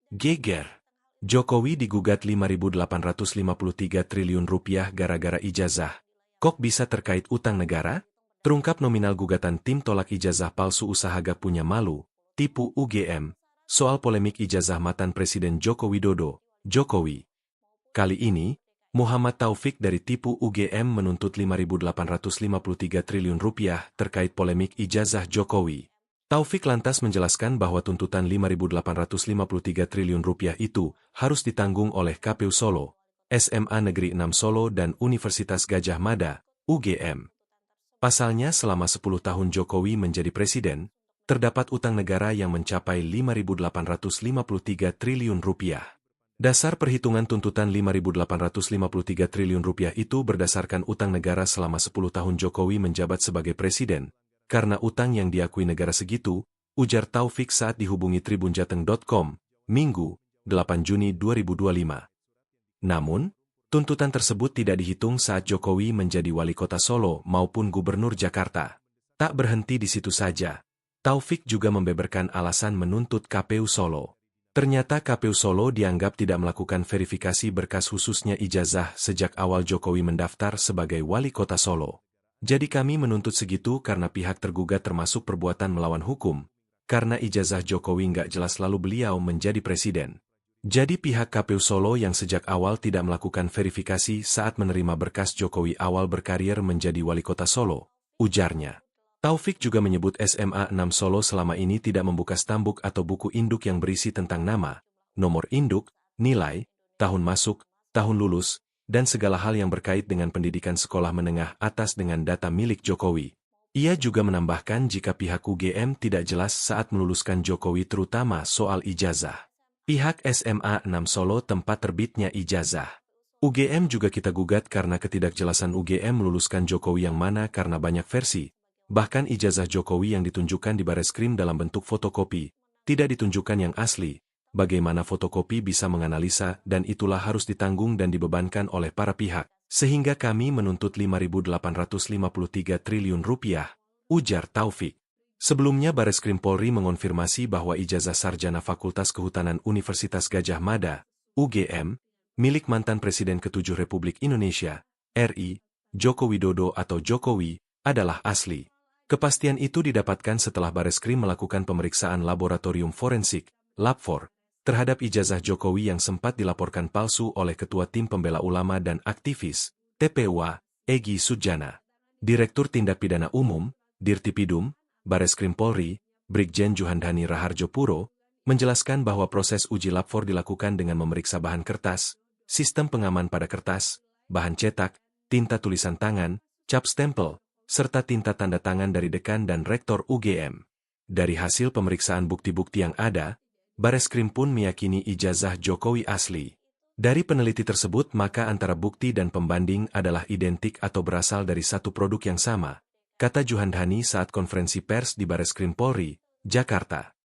Geger. Jokowi digugat Rp5.853 triliun gara-gara ijazah. Kok bisa terkait utang negara? Terungkap nominal gugatan tim tolak ijazah palsu usaha gak punya malu, tipu UGM, soal polemik ijazah mantan Presiden Joko Widodo, Jokowi. Kali ini, Muhammad Taufik dari tipu UGM menuntut Rp5.853 triliun terkait polemik ijazah Jokowi. Taufik lantas menjelaskan bahwa tuntutan Rp5.853 triliun itu harus ditanggung oleh KPU Solo, SMA Negeri 6 Solo dan Universitas Gadjah Mada, UGM. Pasalnya selama 10 tahun Jokowi menjadi presiden, terdapat utang negara yang mencapai Rp5.853 triliun. Dasar perhitungan tuntutan Rp5.853 triliun itu berdasarkan utang negara selama 10 tahun Jokowi menjabat sebagai presiden. Karena utang yang diakui negara segitu, ujar Taufik saat dihubungi tribunjateng.com, Minggu, 8 Juni 2025. Namun, tuntutan tersebut tidak dihitung saat Jokowi menjadi wali kota Solo maupun gubernur Jakarta. Tak berhenti di situ saja. Taufik juga membeberkan alasan menuntut KPU Solo. Ternyata KPU Solo dianggap tidak melakukan verifikasi berkas khususnya ijazah sejak awal Jokowi mendaftar sebagai wali kota Solo. Jadi kami menuntut segitu karena pihak tergugat termasuk perbuatan melawan hukum, karena ijazah Jokowi nggak jelas lalu beliau menjadi presiden. Jadi pihak KPU Solo yang sejak awal tidak melakukan verifikasi saat menerima berkas Jokowi awal berkarir menjadi wali kota Solo, ujarnya. Taufik juga menyebut SMA 6 Solo selama ini tidak membuka stambuk atau buku induk yang berisi tentang nama, nomor induk, nilai, tahun masuk, tahun lulus, dan segala hal yang berkait dengan pendidikan sekolah menengah atas dengan data milik Jokowi. Ia juga menambahkan jika pihak UGM tidak jelas saat meluluskan Jokowi terutama soal ijazah. Pihak SMA 6 Solo tempat terbitnya ijazah. UGM juga kita gugat karena ketidakjelasan UGM meluluskan Jokowi yang mana karena banyak versi. Bahkan ijazah Jokowi yang ditunjukkan di Bareskrim dalam bentuk fotokopi, tidak ditunjukkan yang asli. Bagaimana fotokopi bisa menganalisa dan itulah harus ditanggung dan dibebankan oleh para pihak, sehingga kami menuntut Rp5.853 triliun, ujar Taufik. Sebelumnya Bareskrim Polri mengonfirmasi bahwa ijazah sarjana Fakultas Kehutanan Universitas Gadjah Mada, UGM, milik mantan Presiden ke-7 Republik Indonesia, RI, Joko Widodo atau Jokowi, adalah asli. Kepastian itu didapatkan setelah Bareskrim melakukan pemeriksaan laboratorium forensik, Labfor, terhadap ijazah Jokowi yang sempat dilaporkan palsu oleh Ketua Tim Pembela Ulama dan Aktivis, TPUA, Egy Sujana. Direktur Tindak Pidana Umum, Dirtipidum, Bareskrim Polri, Brigjen Juhandhani Raharjo Puro, menjelaskan bahwa proses uji Labfor dilakukan dengan memeriksa bahan kertas, sistem pengaman pada kertas, bahan cetak, tinta tulisan tangan, cap stempel, serta tinta tanda tangan dari dekan dan rektor UGM. Dari hasil pemeriksaan bukti-bukti yang ada, Bareskrim pun meyakini ijazah Jokowi asli. Dari peneliti tersebut maka antara bukti dan pembanding adalah identik atau berasal dari satu produk yang sama, kata Juhandhani saat konferensi pers di Bareskrim Polri, Jakarta.